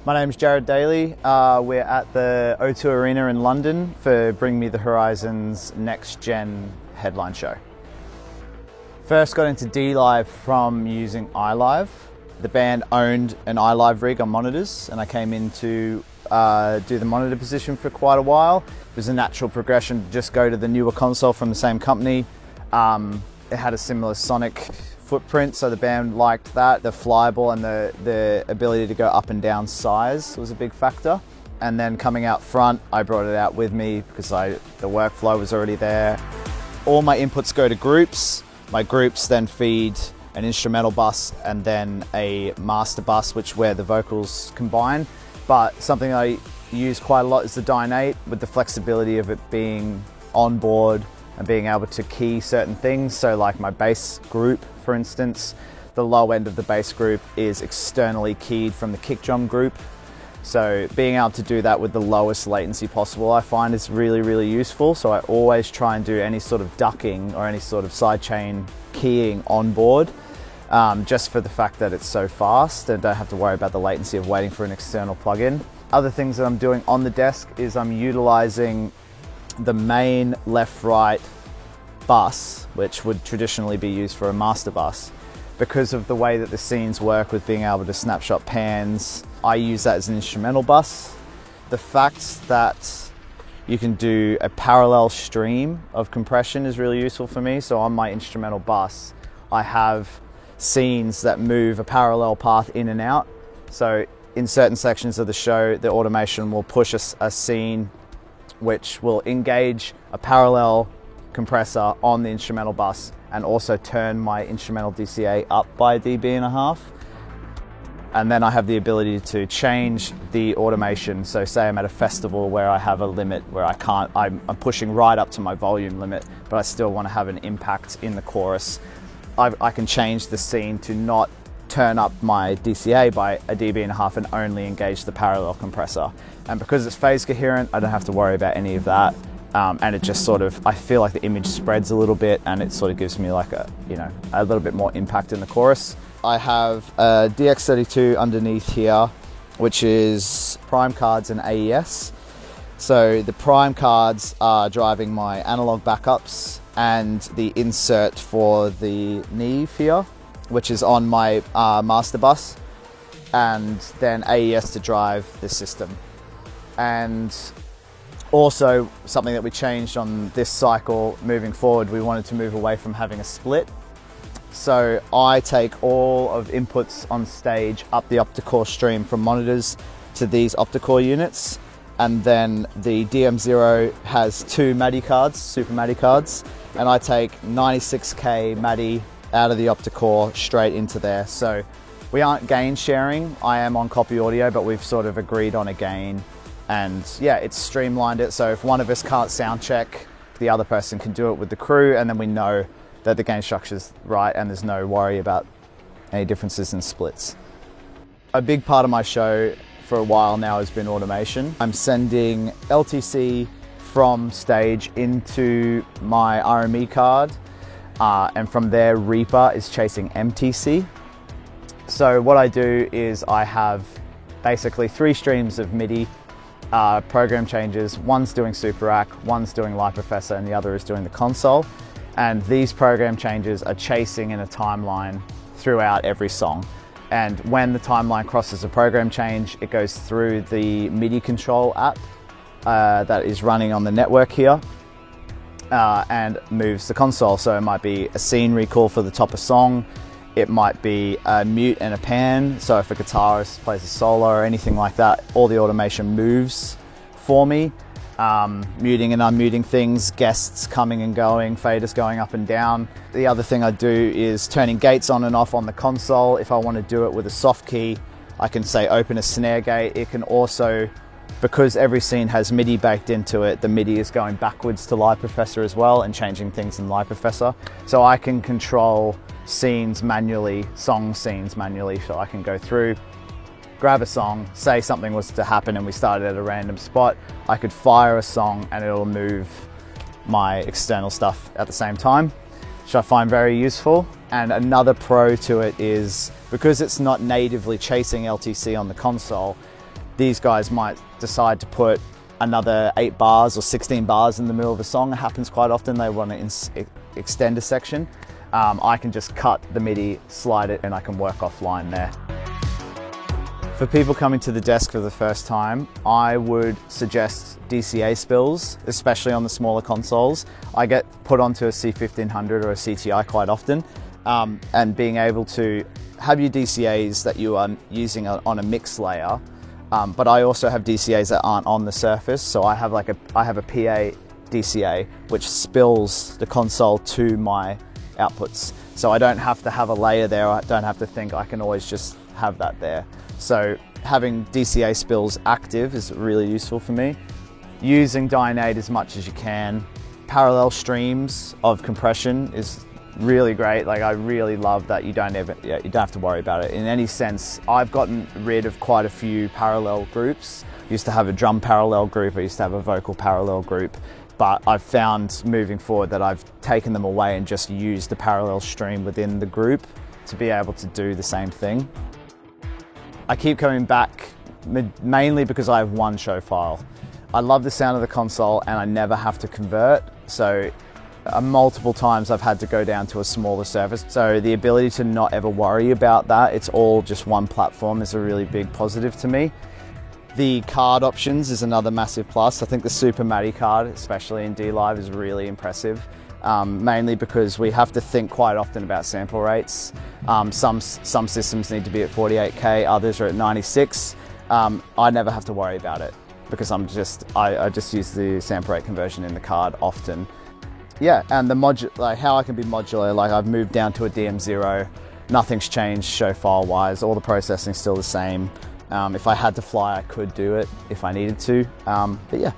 My name's Jared Daly. We're at the O2 Arena in London for Bring Me the Horizon's Next Gen headline show. First got into D-Live from using iLive. The band owned an iLive rig on monitors, and I came in to do the monitor position for quite a while. It was a natural progression to just go to the newer console from the same company. It had a similar sonic footprint, so the band liked that. The flyable and the ability to go up and down size was a big factor. And then coming out front, I brought it out with me because the workflow was already there. All my inputs go to groups. My groups then feed an instrumental bus and then a master bus, where the vocals combine. But something I use quite a lot is the Dyne-8, with the flexibility of it being on board and being able to key certain things. So like my bass group, for instance, the low end of the bass group is externally keyed from the kick drum group. So being able to do that with the lowest latency possible, I find is really, really useful. So I always try and do any sort of ducking or any sort of sidechain keying on board, just for the fact that it's so fast and don't have to worry about the latency of waiting for an external plugin. Other things that I'm doing on the desk is I'm utilizing the main left-right bus, which would traditionally be used for a master bus. Because of the way that the scenes work with being able to snapshot pans, I use that as an instrumental bus. The fact that you can do a parallel stream of compression is really useful for me. So on my instrumental bus, I have scenes that move a parallel path in and out. So in certain sections of the show, the automation will push a scene which will engage a parallel compressor on the instrumental bus and also turn my instrumental DCA up by a dB.5. And then I have the ability to change the automation. So say I'm at a festival where I have a limit where I'm pushing right up to my volume limit, but I still want to have an impact in the chorus. I can change the scene to not turn up my DCA by a dB.5 and only engage the parallel compressor. And because it's phase coherent, I don't have to worry about any of that. And it just I feel like the image spreads a little bit, and it sort of gives me like a little bit more impact in the chorus. I have a DX32 underneath here, which is prime cards and AES. So the prime cards are driving my analog backups and the insert for the Neve here, which is on my master bus, and then AES to drive the system. And also something that we changed on this cycle moving forward, we wanted to move away from having a split. So I take all of inputs on stage up the octa-core stream from monitors to these octa-core units, and then the DM0 has two MADI cards, super MADI cards, and I take 96K MADI out of the octa-core straight into there. So we aren't gain sharing. I am on copy audio, but we've sort of agreed on a gain, and yeah, it's streamlined it. So if one of us can't sound check, the other person can do it with the crew, and then we know that the gain structure's right and there's no worry about any differences in splits. A big part of my show for a while now has been automation. I'm sending LTC from stage into my RME card, and from there Reaper is chasing MTC. So what I do is I have basically 3 streams of MIDI program changes. One's doing Super Rack, one's doing Light Professor, and the other is doing the console. And these program changes are chasing in a timeline throughout every song. And when the timeline crosses a program change, it goes through the MIDI control app that is running on the network here, and moves the console. So it might be a scene recall for the top of song, it might be a mute and a pan. So if a guitarist plays a solo or anything like that, all the automation moves for me. Muting and unmuting things, guests coming and going, faders going up and down. The other thing I do is turning gates on and off on the console. If I want to do it with a soft key, I can say open a snare gate. It can also, because every scene has MIDI baked into it, the MIDI is going backwards to Light Professor as well and changing things in Light Professor. So I can control scenes manually, song scenes manually, so I can go through, grab a song, say something was to happen and we started at a random spot, I could fire a song and it'll move my external stuff at the same time, which I find very useful. And another pro to it is, because it's not natively chasing LTC on the console, these guys might decide to put another 8 bars or 16 bars in the middle of a song. It happens quite often. They want to extend a section. I can just cut the MIDI, slide it, and I can work offline there. For people coming to the desk for the first time, I would suggest DCA spills, especially on the smaller consoles. I get put onto a C1500 or a CTI quite often, and being able to have your DCAs that you are using on a mix layer, but I also have DCAs that aren't on the surface. So I have a PA DCA which spills the console to my outputs. So I don't have to have a layer there. I don't have to think. I can always just have that there. So having DCA spills active is really useful for me. Using Dynate as much as you can. Parallel streams of compression is really great. Like, I really love that you don't have to worry about it in any sense. I've gotten rid of quite a few parallel groups. I used to have a drum parallel group, I used to have a vocal parallel group, but I've found moving forward that I've taken them away and just used the parallel stream within the group to be able to do the same thing. I keep coming back mainly because I have one show file. I love the sound of the console and I never have to convert. So multiple times I've had to go down to a smaller surface. So the ability to not ever worry about that, it's all just one platform, is a really big positive to me. The card options is another massive plus. I think the Super MADI card, especially in D-Live, is really impressive. Mainly because we have to think quite often about sample rates. Some systems need to be at 48K, others are at 96. I never have to worry about it because I just use the sample rate conversion in the card often. Yeah, and how I can be modular, like I've moved down to a DM0, nothing's changed show file wise, all the processing's still the same. If I had to fly, I could do it if I needed to, but yeah.